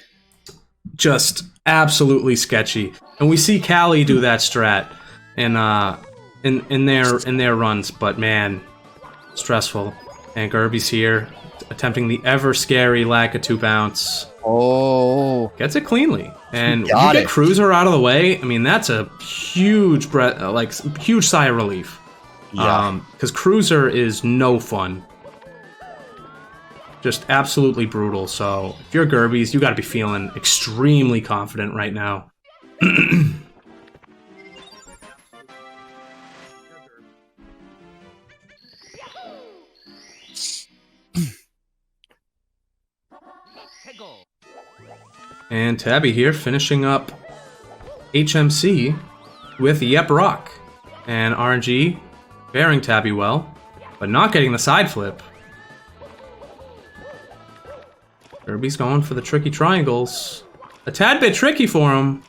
Just absolutely sketchy. And we see Callie do that strat in their runs, but man, stressful. And Gerbiez here attempting the ever scary Lakitu bounce. Oh, Gets it cleanly. And Got you get it. Cruiser out of the way. I mean, that's a huge huge sigh of relief. yeah. Because Cruiser is no fun. Just absolutely brutal. So if you're Gerbiez, you got to be feeling extremely confident right now. And Tabby here finishing up HMC with Yep Rock. And RNG bearing Tabby well, but not getting the side flip. Gerbiez going for the tricky triangles. A tad bit tricky for him,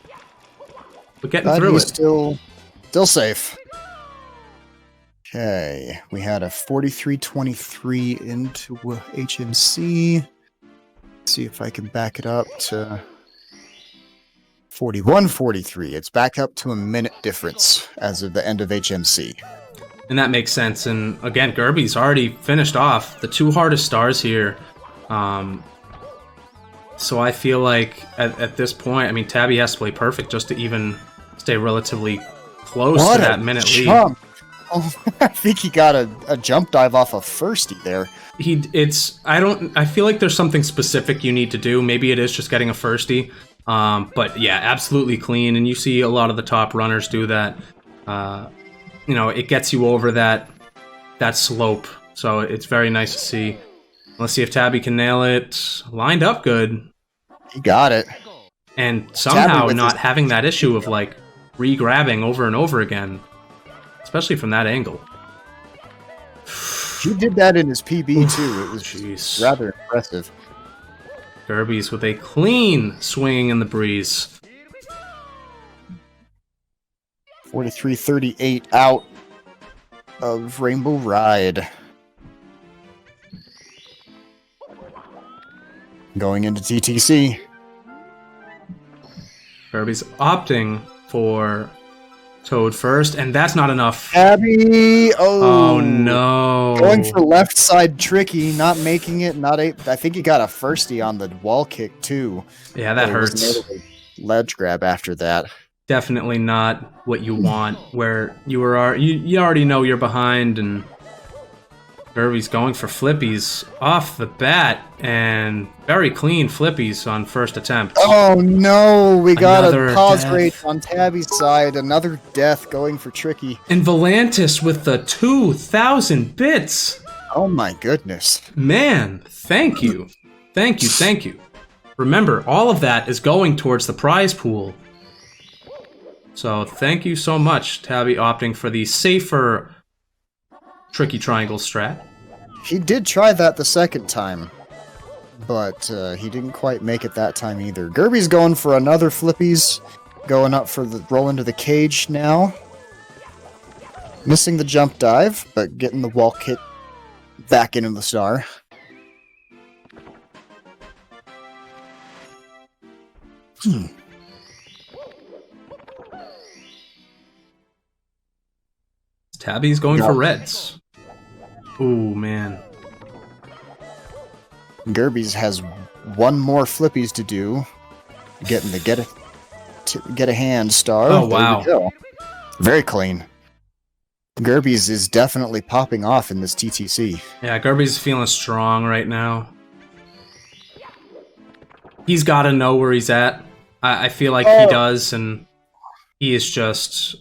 but getting But through he's it. still safe. Okay, we had a 43-23 into HMC. See if I can back it up to 41-43. It's back up to a minute difference as of the end of HMC. And that makes sense. And again, Gerbiez already finished off the two hardest stars here. So I feel like at this point, I mean, Tabby has to play perfect just to even stay relatively close to that minute lead. Oh, I think he got a jump dive off of firstie there. I feel like there's something specific you need to do. Maybe it is just getting a firstie. But yeah, absolutely clean. And you see a lot of the top runners do that. It gets you over that slope. So it's very nice to see. Let's see if Tabby can nail it. Lined up good. He got it. And somehow not having that issue of like re-grabbing over and over again. Especially from that angle. He did that in his PB too. It was rather impressive. Gerbiez with a clean swinging in the breeze. 43-38 out of Rainbow Ride. Going into TTC. Gerbiez opting for Toad first, and that's not enough. Abby! Oh no. Going for left side tricky, not making it, I think he got a firstie on the wall kick too. Yeah, that hurts. Wasn't able to ledge grab after that. Definitely not what you want, where you already know you're behind, and Gerbiez going for flippies off the bat, and very clean flippies on first attempt. Oh no, we got Another a pause death. rate on Tabby's side, another death going for tricky. And Volantis with the 2,000 bits. Oh my goodness. Man, thank you. Thank you, thank you. Remember, all of that is going towards the prize pool. So thank you so much, Tabby, opting for the safer tricky triangle strat. He did try that the second time, but he didn't quite make it that time either. Gerbiez going for another flippies, going up for the roll into the cage now. Missing the jump dive, but getting the wall kick back into the star. Tabby's going for reds. Ooh, man. Gerbiez has one more flippies to do. Getting the get a hand star. Oh, There wow. we go. Very clean. Gerbiez is definitely popping off in this TTC. Yeah, Gerbiez is feeling strong right now. He's got to know where he's at. I feel like he does, and he is just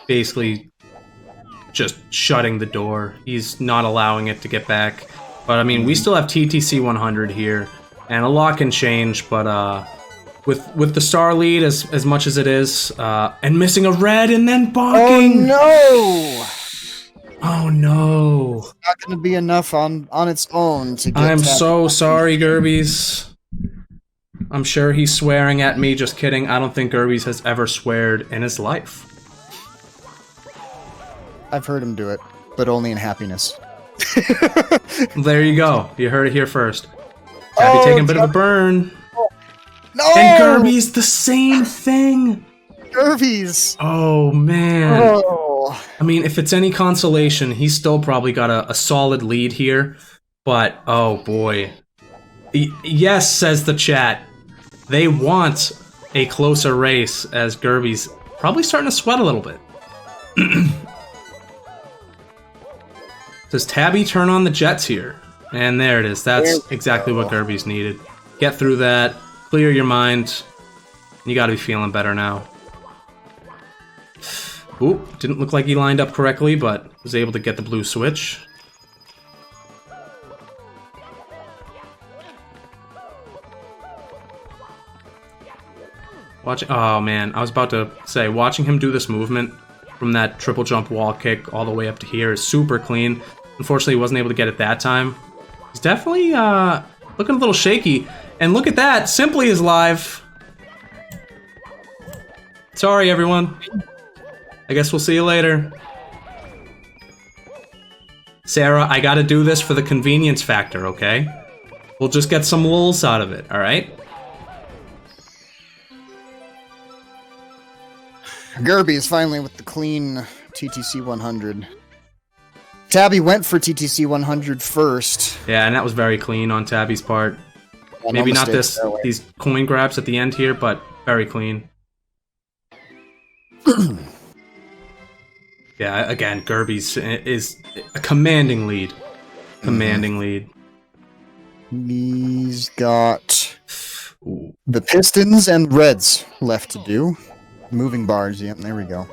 basically just shutting the door. He's not allowing it to get back. But I mean, we still have TTC 100 here, and a lot can change. But with the star lead as much as it is, and missing a red and then bonking. Oh no! Oh no! It's not going to be enough on its own to get. I'm so sorry, Gerbiez. I'm sure he's swearing at me. Just kidding. I don't think Gerbiez has ever sweared in his life. I've heard him do it, but only in happiness. There you go. You heard it here first. Tabby taking a bit of a burn. No! And Gerbiez, the same thing. Gerbiez! Oh, man. Oh. I mean, if it's any consolation, he's still probably got a solid lead here. But, oh boy. Yes, says the chat. They want a closer race, as Gerbiez probably starting to sweat a little bit. Does Tabby turn on the jets here? And there it is. That's exactly what Gerbiez needed. Get through that. Clear your mind. You gotta be feeling better now. Ooh, didn't look like he lined up correctly, but was able to get the blue switch. Oh man, I was about to say, watching him do this movement from that triple jump wall kick all the way up to here is super clean. Unfortunately, he wasn't able to get it that time. He's definitely looking a little shaky. And look at that, Simply is live. Sorry, everyone. I guess we'll see you later. Sarah, I gotta do this for the convenience factor, okay? We'll just get some lulz out of it, alright? Gerbiez finally with the clean TTC 100. Tabby went for TTC 100 first. Yeah, and that was very clean on Tabby's part. Yeah, Maybe no not mistakes these coin grabs at the end here, but very clean. Yeah, again, Gerbiez is a commanding lead. Commanding lead. He's got the Pistons and Reds left to do. Moving bars, yep, there we go.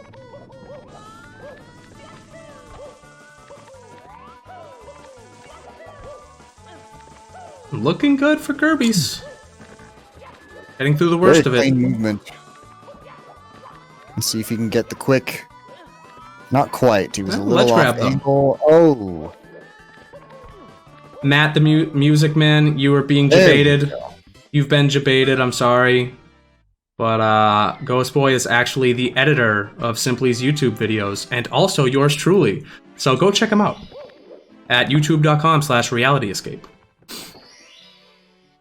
Looking good for Gerbiez. Getting through the worst Very of it. clean movement. Let's see if he can get the quick. Not quite. He was a little off angle. Oh. Matt, the music man, you are being debated. You've been debated. I'm sorry. But Ghost Boy is actually the editor of Simply's YouTube videos, and also yours truly. So go check him out at youtube.com/realityescape.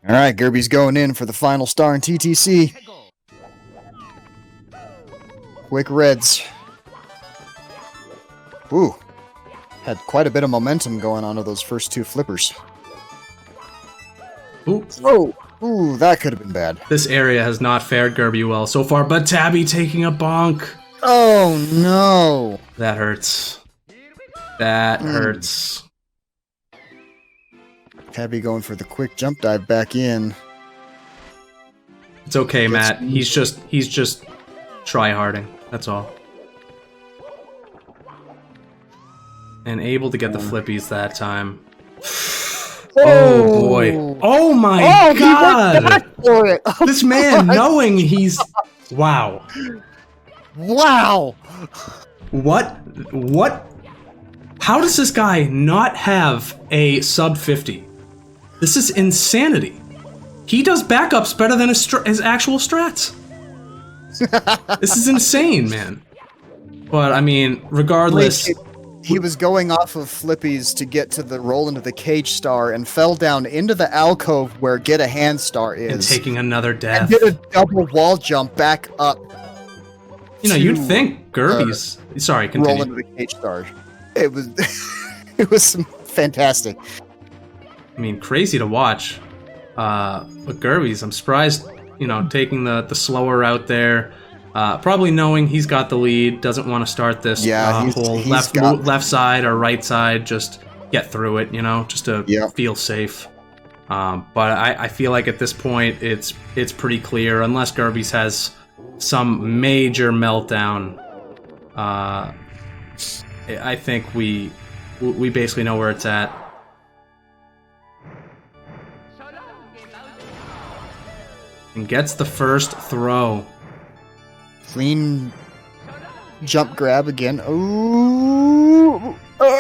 All right, Gerbiez going in for the final star in TTC. Quick Reds. Ooh. Had quite a bit of momentum going on to those first two flippers. Ooh. Oh. Ooh, that could have been bad. This area has not fared Gerbiez well so far, but Tabby taking a bonk. Oh, no. That hurts. That hurts. Tabby going for the quick jump dive back in. It's okay, Matt. He's just try-harding. That's all. And able to get the flippies that time. Oh boy. Oh my god! He went back for it. Oh, this man knowing he's... Wow. Wow! What? How does this guy not have a sub 50? This is insanity. He does backups better than his actual strats. This is insane, man. But, I mean, regardless... He was going off of flippies to get to the roll into the cage star and fell down into the alcove where get a hand star is. And taking another death. And did a double wall jump back up. You know, you'd think Gerbiez... sorry, continue. Roll into the cage star. It was... it was fantastic. I mean, crazy to watch. But Gerbiez, I'm surprised, you know, taking the slower route there. Probably knowing he's got the lead, doesn't want to start this whole left side or right side, just get through it, you know, just to feel safe. But I feel like at this point, it's pretty clear, unless Gerbiez has some major meltdown. I think we basically know where it's at. And gets the first throw. Clean jump grab again. Ooh.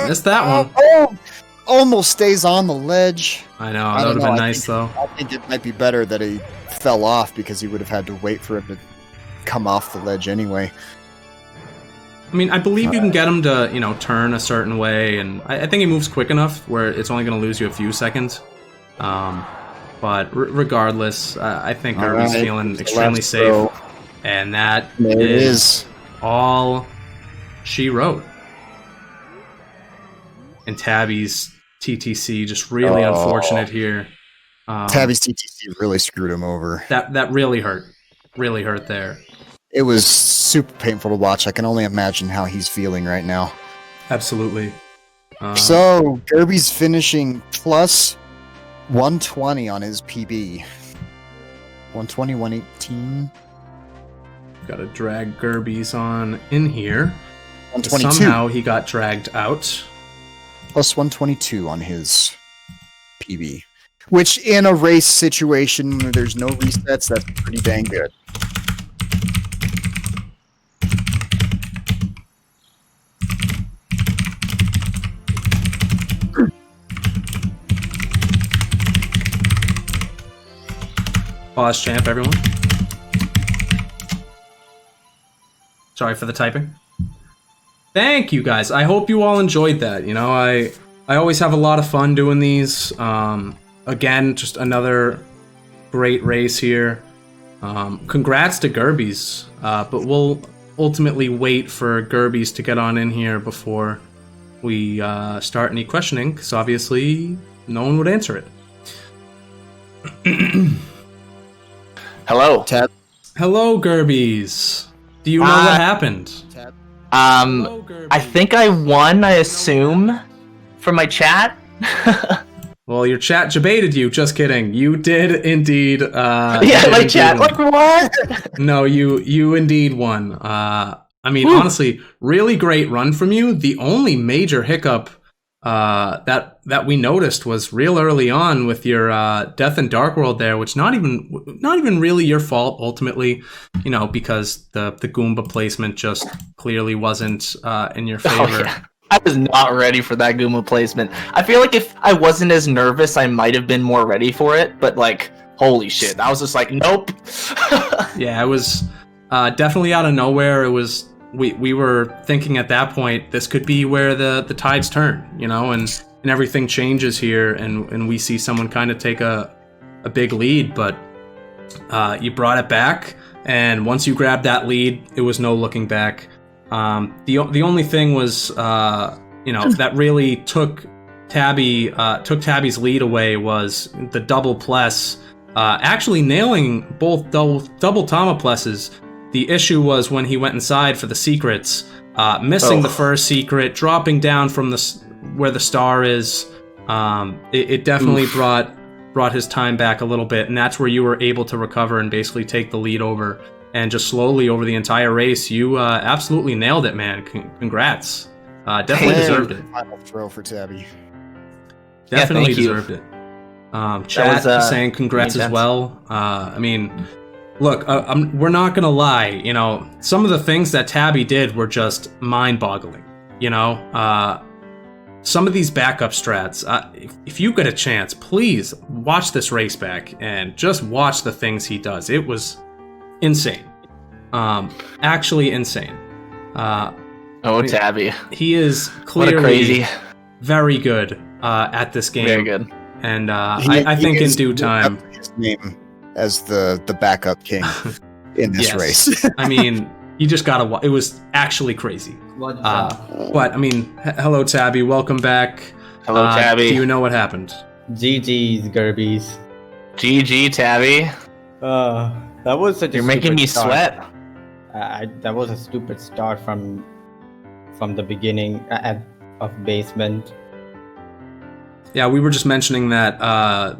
Missed that one. Oh, almost stays on the ledge. I know, that would have been nice though. I think it might be better that he fell off because he would have had to wait for him to come off the ledge anyway. I mean, I believe you can get him to, you know, turn a certain way, and I think he moves quick enough where it's only going to lose you a few seconds. But regardless, I think Gerbiez feeling extremely safe, and that is all she wrote. And Tabby's TTC just really unfortunate here. Tabby's TTC really screwed him over. That really hurt there. It was super painful to watch. I can only imagine how he's feeling right now. Absolutely. So, Gerbiez finishing plus 120 on his PB. 120, 118. Got to drag Gerbiez on in here. 122. Somehow he got dragged out. Plus 122 on his PB. Which, in a race situation where there's no resets, that's pretty dang good. Pause champ, everyone. Sorry for the typing. Thank you, guys. I hope you all enjoyed that. You know, I always have a lot of fun doing these. Again, just another great race here. Congrats to Gerbiez, but we'll ultimately wait for Gerbiez to get on in here before we start any questioning, because obviously no one would answer it. Hello. Tab. Hello, Gerbiez. Do you know what happened? Hello, Gerbiez. I think I won, I assume, from my chat. Well, your chat debated you. Just kidding. You did indeed. Yeah, my chat. Won. Like, what? No, you indeed won. I mean, honestly, really great run from you. The only major hiccup that we noticed was real early on with your Death and Dark World there, which not even really your fault ultimately, you know, because the Goomba placement just clearly wasn't in your favor. Oh, yeah. I was not ready for that Goomba placement. I feel like if I wasn't as nervous, I might have been more ready for it, but like, holy shit, I was just like, nope. Yeah, it was definitely out of nowhere. It was we were thinking at that point this could be where the tides turn, you know, and everything changes here, and we see someone kind of take a big lead, but you brought it back, and once you grabbed that lead, it was no looking back. The only thing was, you know, that really took Tabby's lead away was the double plus, actually nailing both double Tama pluses. The issue was when he went inside for the secrets, missing the first secret, dropping down from where the star is. It definitely brought his time back a little bit, and that's where you were able to recover and basically take the lead over. And just slowly over the entire race, you absolutely nailed it, man. Congrats. Definitely deserved it. Final throw for Tabby. Definitely thank you. deserved it. Chat was, saying congrats as well. I mean, look, we're not gonna lie. You know, some of the things that Tabby did were just mind-boggling. You know, some of these backup strats. If you get a chance, please watch this race back and just watch the things he does. It was insane. Actually insane. Tabby. He is clearly crazy. very good at this game. Very good. And I think in due time, his name as the backup king in this race. I mean, you just gotta. It was actually crazy. But I mean, hello Tabby, welcome back. Hello Tabby. Do you know what happened? GG's, Gerbiez. GG Tabby. That was such a You're making me sweat. That was a stupid start from the beginning of basement. Yeah, we were just mentioning that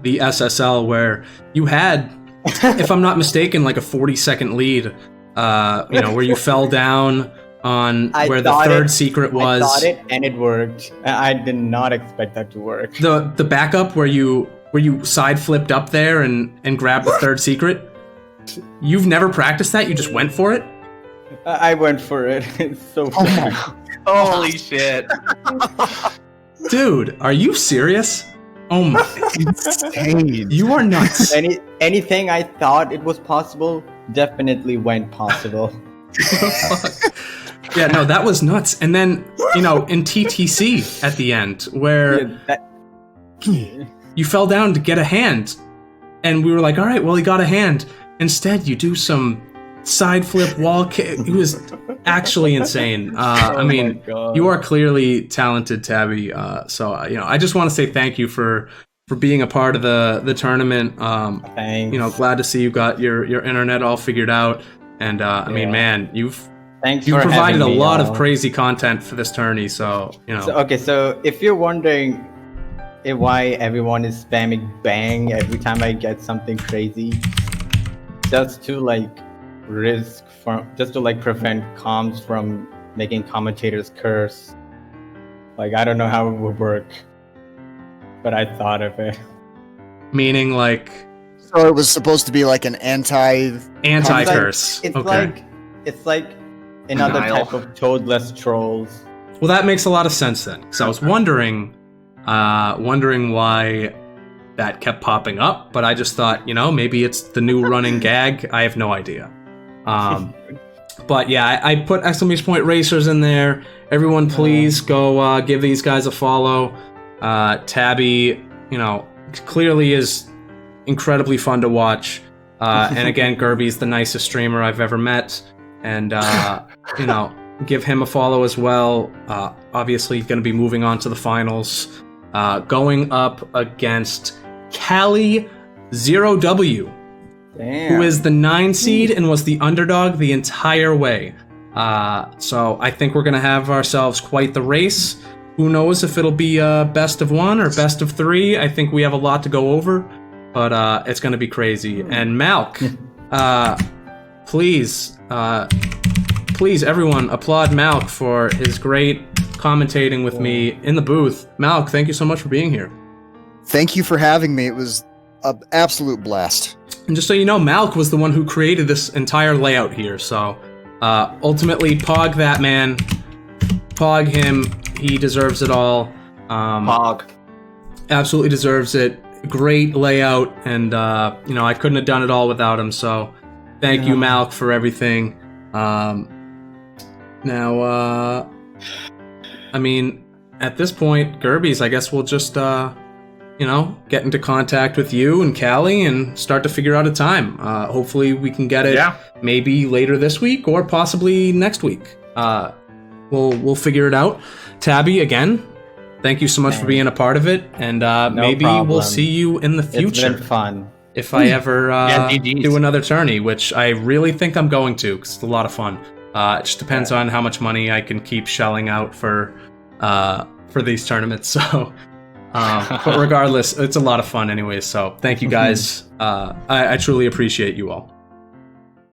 the SSL where you had, if I'm not mistaken, like a 40-second lead where you fell down on where the thought third secret was. I thought it, and it worked. I did not expect that to work. The backup where you side flipped up there and grabbed the third secret. You've never practiced that? You just went for it? I went for it. It's so funny. Holy shit. Dude, are you serious? Oh my. Insane. You are nuts. Anything I thought it was possible definitely went possible. Yeah, no, that was nuts. And then, in TTC at the end, where you fell down to get a hand, and we were like, all right, well, he got a hand. Instead, you do some side flip wall kick. It was actually insane. You are clearly talented, Tabby. So I just want to say thank you for being a part of the tournament. Thanks. Glad to see you got your internet all figured out. And man, you've provided a lot of crazy content for this tourney. So So if you're wondering why everyone is spamming bang every time I get something crazy, just to prevent comms from making commentators curse. I don't know how it would work, but I thought of it. Meaning So it was supposed to be like an anti-curse. It's like another type of toadless trolls. Well, that makes a lot of sense then. Because I was wondering why that kept popping up, but I just thought, maybe it's the new running gag. I have no idea. But yeah, I put exclamation point racers in there. Everyone, please go give these guys a follow. Tabby, clearly is incredibly fun to watch. And again, Gerbiez the nicest streamer I've ever met. And give him a follow as well. Obviously, he's going to be moving on to the finals, going up against Callie 0W. Damn. Who is the 9 seed and was the underdog the entire way. So I think we're going to have ourselves quite the race. Who knows if it'll be best of 1 or best of 3. I think we have a lot to go over, but it's going to be crazy. And Malk, please everyone applaud Malk for his great commentating with me in the booth. Malk, thank you so much for being here. Thank you for having me. It was an absolute blast. And just so you know, Malk was the one who created this entire layout here. So ultimately, Pog that man. Pog him. He deserves it all. Pog. Absolutely deserves it. Great layout. And, I couldn't have done it all without him. So thank you, Malk, for everything. At this point, Gerbiez, I guess we'll just... get into contact with you and Callie and start to figure out a time. Hopefully we can get it maybe later this week or possibly next week. We'll figure it out. Tabby, again, thank you so much for being a part of it. And maybe we'll see you in the future. It's been fun. If I ever do another tourney, which I really think I'm going to, because it's a lot of fun. It just depends on how much money I can keep shelling out for these tournaments. So... but regardless, it's a lot of fun anyways, so thank you guys. I truly appreciate you all.